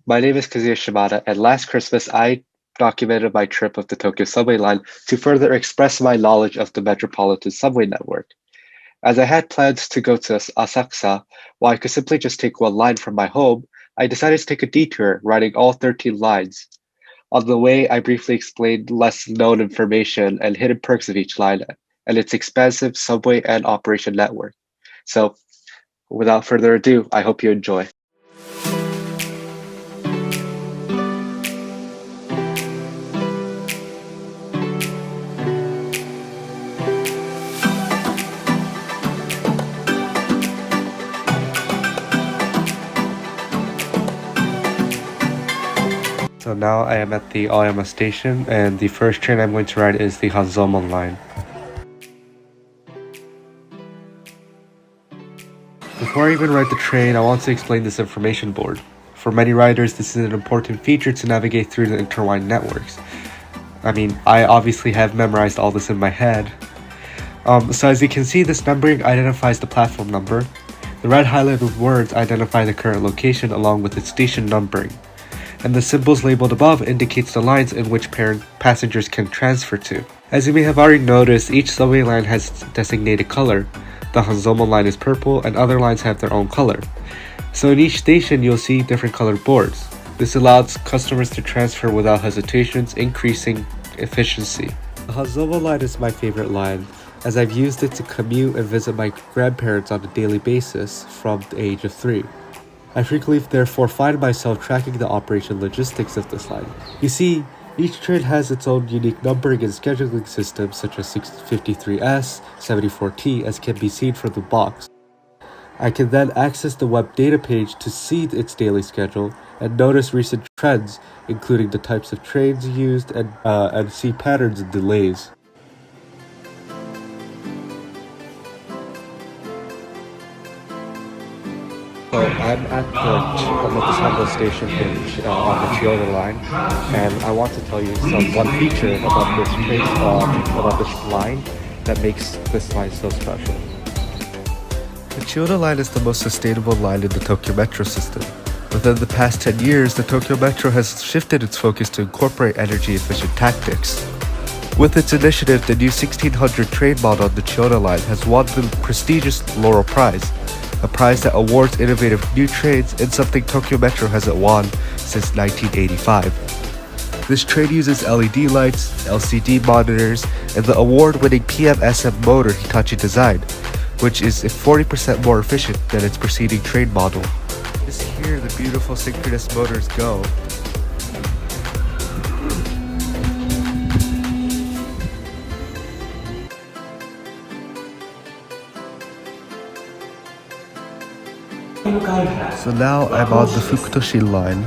My name is Kazuya Shimada, and last Christmas I documented my trip of the Tokyo subway line to further express my knowledge of the metropolitan subway network. As I had plans to go to Asakusa, while I could simply just take one line from my home, I decided to take a detour, riding all 13 lines. On the way, I briefly explained less known information and hidden perks of each line and its expansive subway and operation network. So, without further ado, I hope you enjoy. So now I am at the Aoyama station, and the first train I'm going to ride is the Hanzomon line. Before I even ride the train, I want to explain this information board. For many riders, this is an important feature to navigate through the intertwined networks. I mean, I obviously have memorized all this in my head. So as you can see, this numbering identifies the platform number. The red highlighted words identify the current location along with its station numbering. And the symbols labeled above indicates the lines in which passengers can transfer to. As you may have already noticed, each subway line has its designated color. The Hanzomo line is purple and other lines have their own color. So in each station you'll see different colored boards. This allows customers to transfer without hesitations, increasing efficiency. The Hanzomo line is my favorite line, as I've used it to commute and visit my grandparents on a daily basis from the age of 3. I frequently therefore find myself tracking the operation logistics of this line. You see, each train has its own unique numbering and scheduling system such as 653S, 74T as can be seen from the box. I can then access the web data page to see its daily schedule and notice recent trends, including the types of trains used and see patterns and delays. So I'm at the Sango station on the Chiyoda line, and I want to tell you one feature about this train, about this line that makes this line so special. The Chiyoda line is the most sustainable line in the Tokyo Metro system. Within the past 10 years, the Tokyo Metro has shifted its focus to incorporate energy-efficient tactics. With its initiative, the new 1600 train model on the Chiyoda line has won the prestigious Laurel Prize, a prize that awards innovative new trains and something Tokyo Metro hasn't won since 1985. This train uses LED lights, LCD monitors, and the award-winning PMSM motor Hitachi designed, which is 40% more efficient than its preceding train model. Just hear the beautiful synchronous motors go. So now I'm on the Fukutoshin line.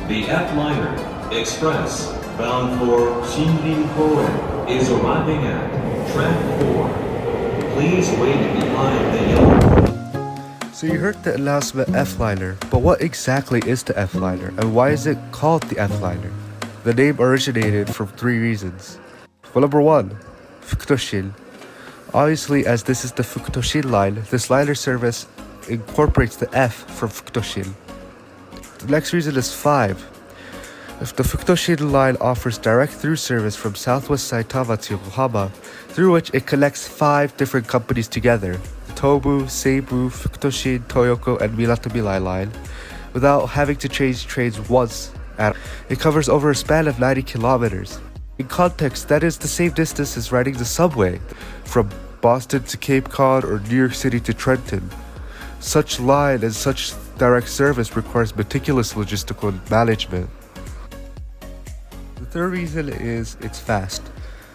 The F-liner express bound for Shinrin Koen is arriving at track 4. Please wait behind the yellow. So you heard the announcement F-liner, but what exactly is the F-liner and why is it called the F-liner? The name originated from 3 reasons. Well, number 1, Fukutoshin. Obviously, as this is the Fukutoshin line, this liner service incorporates the F from Fukutoshin. The next reason is 5. If the Fukutoshin line offers direct through service from southwest Saitama to Yokohama, through which it connects 5 different companies together, the Tobu, Seibu, Fukutoshin, Toyoko, and Minatomilai line, without having to change trains once. It covers over a span of 90 kilometers. In context, that is the same distance as riding the subway, from Boston to Cape Cod or New York City to Trenton. Such line and such direct service requires meticulous logistical management. The third reason is it's fast.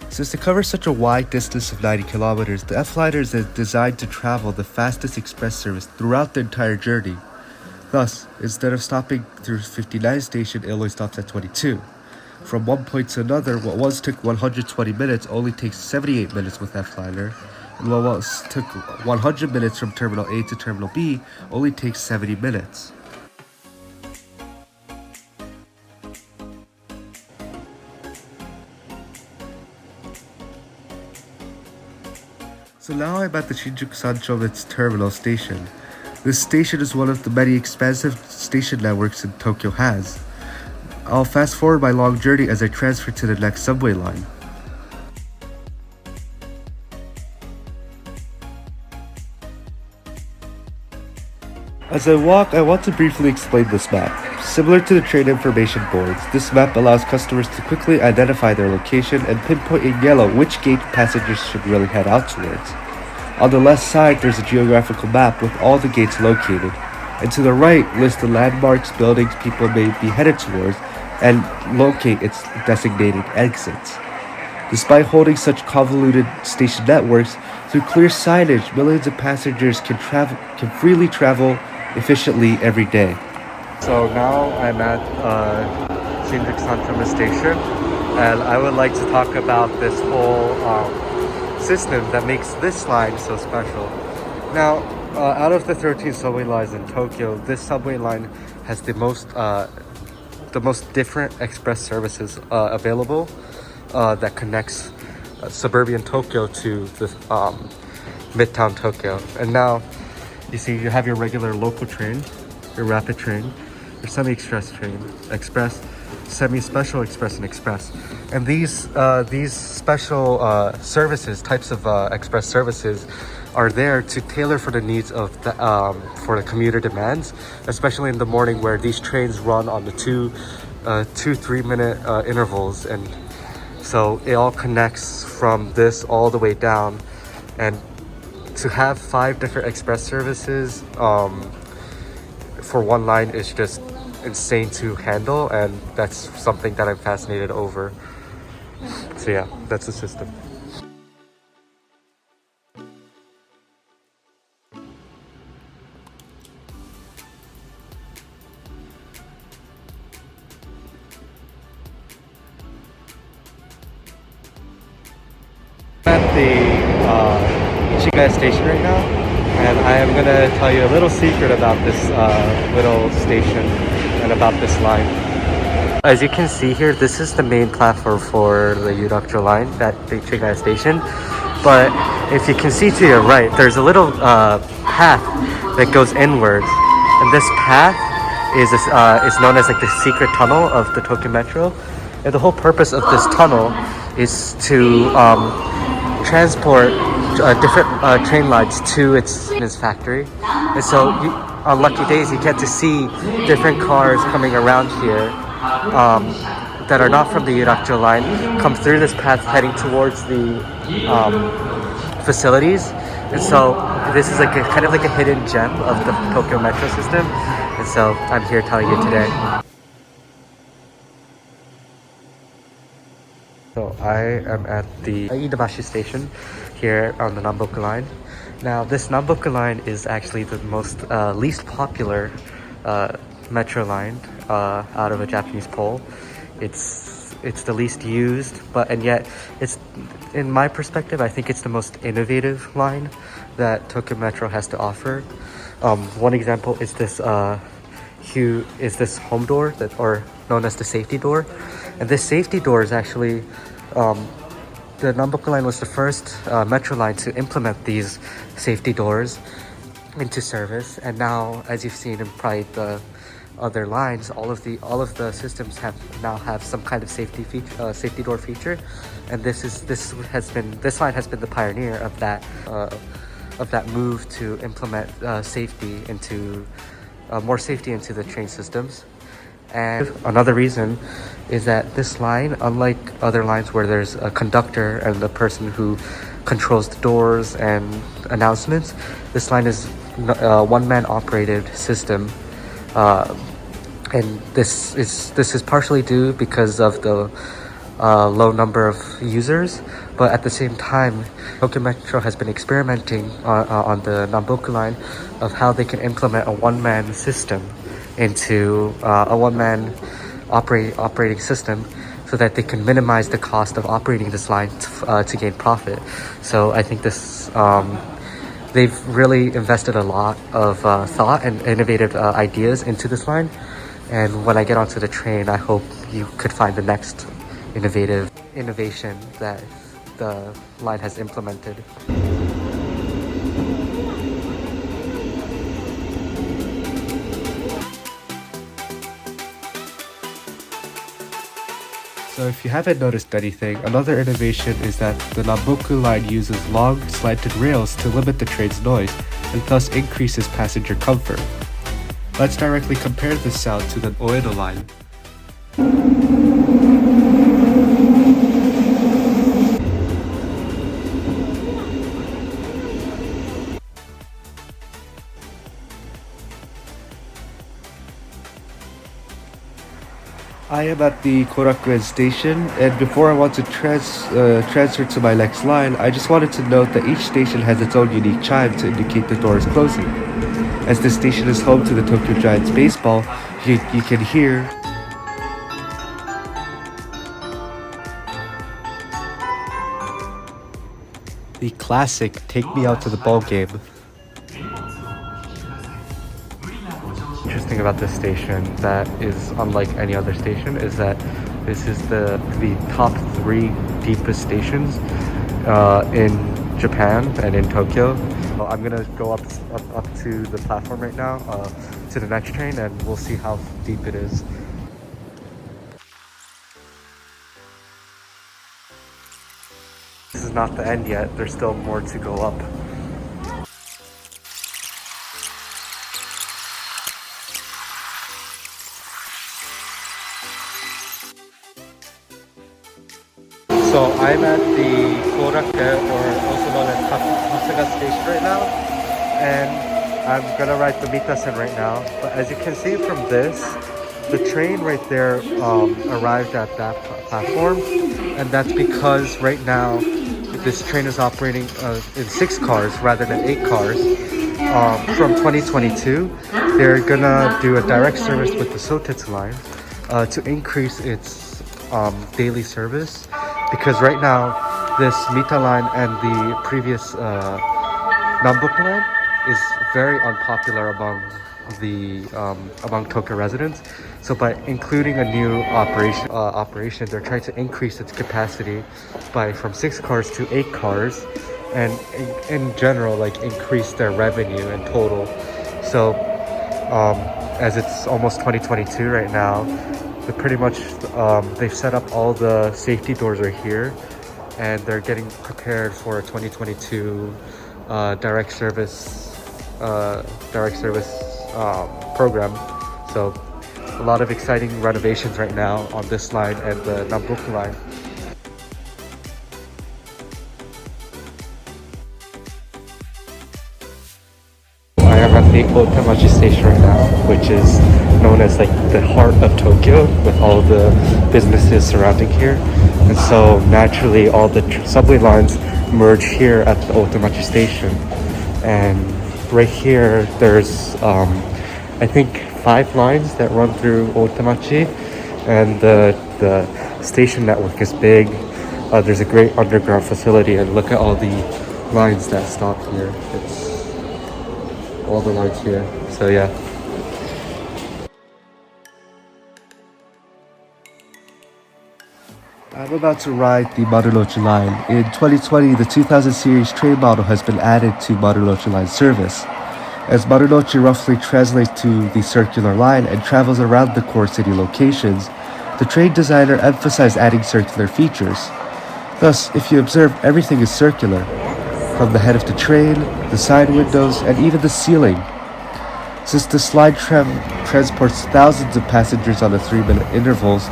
Since it covers such a wide distance of 90 kilometers, the F-liner is designed to travel the fastest express service throughout the entire journey. Thus, instead of stopping through 59 station, it only stops at 22. From one point to another, what once took 120 minutes only takes 78 minutes with F-liner, and what once took 100 minutes from Terminal A to Terminal B only takes 70 minutes. So now I'm at the Shinjuku Sanchō Terminal station. This station is one of the many expansive station networks in Tokyo has. I'll fast forward my long journey as I transfer to the next subway line. As I walk, I want to briefly explain this map. Similar to the train information boards, this map allows customers to quickly identify their location and pinpoint in yellow which gate passengers should really head out towards. On the left side, there's a geographical map with all the gates located, and to the right lists the landmarks, buildings people may be headed towards, and locate its designated exits. Despite holding such convoluted station networks, through clear signage, millions of passengers can freely travel efficiently every day. So now I'm at Shinjuku Sanchome Station, and I would like to talk about this whole system that makes this line so special. Now, out of the 13 subway lines in Tokyo, this subway line has the most different express services available that connects suburban Tokyo to the midtown Tokyo. And now you see you have your regular local train, your rapid train, your semi-express train, express, semi-special express, and express. And these special services, types of express services, are there to tailor for the needs of the for the commuter demands, especially in the morning where these trains run on the 2-3 minute intervals, and so it all connects from this all the way down. And to have 5 different express services for one line is just insane to handle, and that's something that I'm fascinated over. So yeah, that's the system. I'm at the Ichigai station right now, and I am gonna tell you a little secret about this little station and about this line. As you can see here, this is the main platform for the Yudokcho line at the Ichigai station. But if you can see to your right, there's a little path that goes inwards, and this path is known as like the secret tunnel of the Tokyo Metro. And the whole purpose of this tunnel is to transport different train lines to its factory. And so on lucky days you get to see different cars coming around here that are not from the Yudokcho line come through this path heading towards the facilities. And so this is like kind of like a hidden gem of the Tokyo Metro system, and so I'm here telling you today. So I am at the Iidabashi station here on the Namboku line. Now this Namboku line is actually the most least popular metro line out of a Japanese poll. It's the least used, and yet it's, in my perspective, I think it's the most innovative line that Tokyo Metro has to offer. One example is this home door or known as the safety door. And this safety door is actually, the Namboku line was the first metro line to implement these safety doors into service. And now, as you've seen in probably the other lines, all of the systems now have some kind of safety door feature. And this line has been the pioneer of that move to implement more safety into the train systems. And another reason is that this line, unlike other lines where there's a conductor and the person who controls the doors and announcements, this line is a one-man operated system. And this is partially due because of the low number of users, but at the same time, Tokyo Metro has been experimenting on the Namboku line of how they can implement a one-man system into a one-man operating system, so that they can minimize the cost of operating this line to gain profit. So I think they've really invested a lot of thought and innovative ideas into this line. And when I get onto the train, I hope you could find the next innovation that the line has implemented. So if you haven't noticed anything, another innovation is that the Namboku line uses long, slanted rails to limit the train's noise and thus increases passenger comfort. Let's directly compare this sound to the Oedo line. I am at the Korakuen station, and before I want to transfer to my next line, I just wanted to note that each station has its own unique chime to indicate the door is closing. As this station is home to the Tokyo Giants baseball, you can hear the classic "Take Me Out to the Ball Game." Interesting about this station that is unlike any other station is that this is the top 3 deepest stations in Japan and in Tokyo. I'm gonna go up to the platform right now to the next train, and we'll see how deep it is. This is not the end yet. There's still more to go up. So I'm at the Korakuen, or also known as Hasaga station right now, and I'm gonna ride the Mitasen right now. But as you can see from this, the train right there arrived at that platform, and that's because right now this train is operating in 6 cars rather than 8 cars. From 2022, they're gonna do a direct service with the Sotetsu line to increase its daily service. Because right now, this Mita line and the previous Namboku line is very unpopular among Tokyo residents. So by including a new operation, they're trying to increase its capacity from 6 cars to 8 cars, and in general, like increase their revenue in total. So as it's almost 2022 right now, they've set up all the safety doors are here, and they're getting prepared for a 2022 direct service program. So a lot of exciting renovations right now on this line and the Namboku line. I am at the Otemachi station right now, which is known as like the heart of Tokyo, with all the businesses surrounding here. And so naturally all the subway lines merge here at the Otemachi station. And right here there's I think 5 lines that run through Otemachi, and the station network is big. There's a great underground facility, and look at all the lines that stop here. It's all the lines here. So yeah. I'm about to ride the Marunochi line. In 2020, the 2000 series train model has been added to Marunochi line service. As Marunochi roughly translates to the circular line and travels around the core city locations, the train designer emphasized adding circular features. Thus, if you observe, everything is circular, from the head of the train, the side windows, and even the ceiling. Since this line transports thousands of passengers on a 3-minute intervals,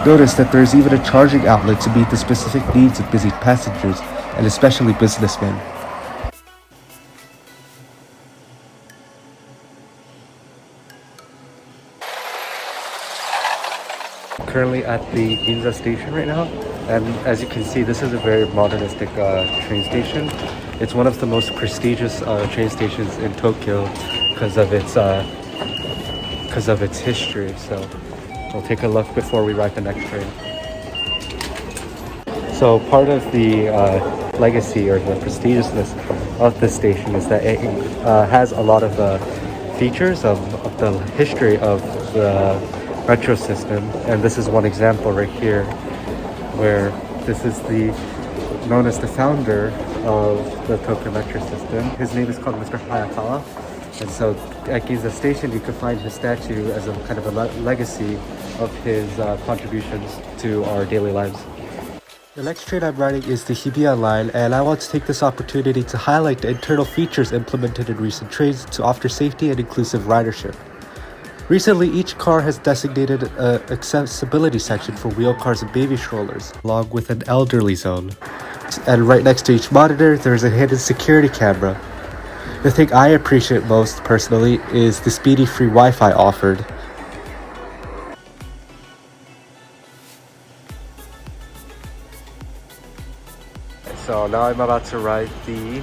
notice that there is even a charging outlet to meet the specific needs of busy passengers, and especially businessmen. Currently at the Ginza station right now, and as you can see, this is a very modernistic train station. It's one of the most prestigious train stations in Tokyo because of its history. So we'll take a look before we ride the next train. So part of the legacy or the prestigiousness of this station is that it has a lot of features of the history of the metro system, and this is one example right here, where this is known as the founder of the Tokyo metro system. His name is called Mr. Hayakawa, And so at Giza Station, you can find his statue as a kind of a legacy of his contributions to our daily lives. The next train I'm riding is the Hibiya line, and I want to take this opportunity to highlight the internal features implemented in recent trains to offer safety and inclusive ridership. Recently, each car has designated an accessibility section for wheel cars and baby strollers, along with an elderly zone. And right next to each monitor, there's a hidden security camera. The thing I appreciate most, personally, is the speedy free Wi-Fi offered. So now I'm about to ride the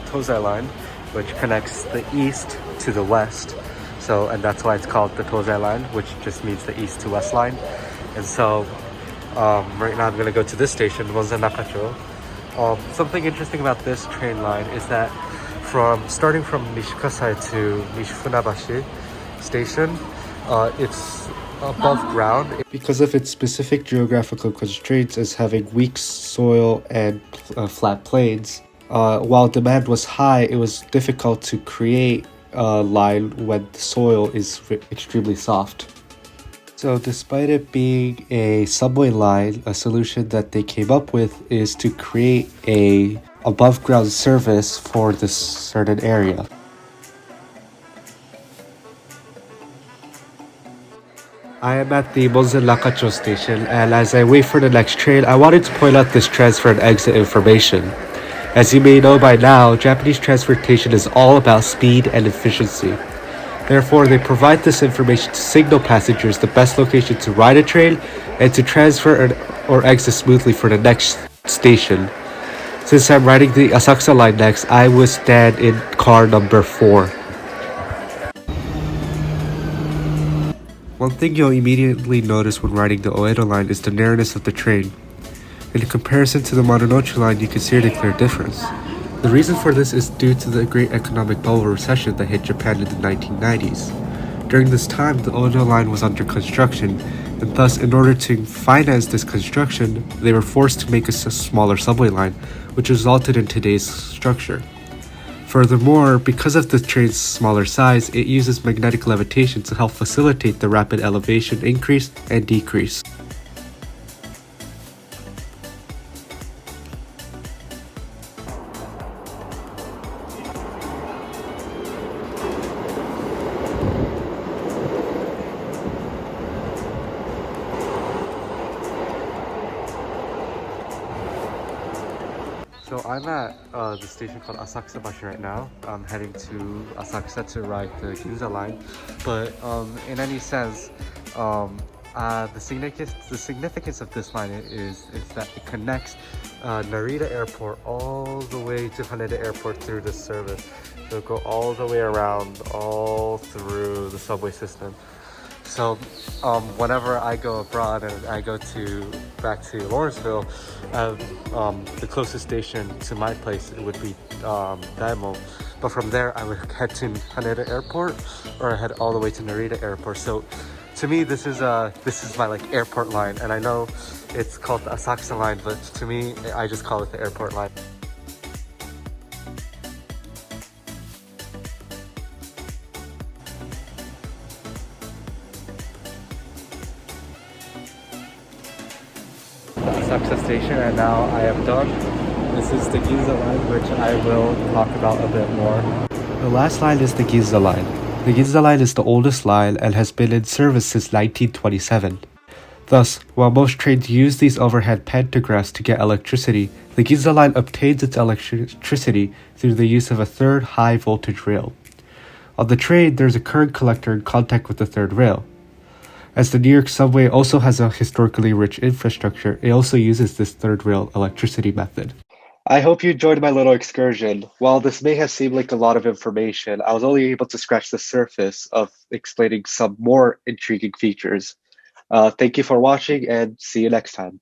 Tozai line, which connects the east to the west. And that's why it's called the Tozai line, which just means the east to west line. And so right now I'm gonna go to this station, Monza Nakacho. Something interesting about this train line is that starting from Nishikasai to Nishifunabashi station, it's above ground because of its specific geographical constraints as having weak soil and flat plains. While demand was high, it was difficult to create a line when the soil is extremely soft. So despite it being a subway line, a solution that they came up with is to create a above ground service for this certain area. I am at the Monza Nakacho station, and as I wait for the next train, I wanted to point out this transfer and exit information. As you may know by now, Japanese transportation is all about speed and efficiency. Therefore, they provide this information to signal passengers the best location to ride a train and to transfer or exit smoothly for the next station. Since I'm riding the Asakusa line next, I will stand in car number 4. One thing you'll immediately notice when riding the Oedo line is the narrowness of the train. In comparison to the Marunouchi line, you can see a clear difference. The reason for this is due to the great economic bubble recession that hit Japan in the 1990s. During this time, the Oedo line was under construction, and thus, in order to finance this construction, they were forced to make a smaller subway line, which resulted in today's structure. Furthermore, because of the train's smaller size, it uses magnetic levitation to help facilitate the rapid elevation increase and decrease. So I'm at the station called Asakusa Bashi right now. I'm heading to Asakusa to ride the Ginza line. But in any sense, the significance of this line is that it connects Narita Airport all the way to Haneda Airport through this service. So it'll go all the way around, all through the subway system. So whenever I go abroad and I go back to Lawrenceville, the closest station to my place would be Daimo. But from there, I would head to Haneda Airport, or I head all the way to Narita Airport. So to me, this is my like airport line, and I know it's called the Asakusa line, but to me, I just call it the airport line. Asakusa station, and now I am done. This is the Ginza line, which I will talk about a bit more. The last line is the Ginza line. The Ginza line is the oldest line and has been in service since 1927. Thus, while most trains use these overhead pantographs to get electricity, the Ginza line obtains its electricity through the use of a third high voltage rail. On the train, there's a current collector in contact with the third rail. As the New York subway also has a historically rich infrastructure, it also uses this third rail electricity method. I hope you enjoyed my little excursion. While this may have seemed like a lot of information, I was only able to scratch the surface of explaining some more intriguing features. Thank you for watching, and see you next time.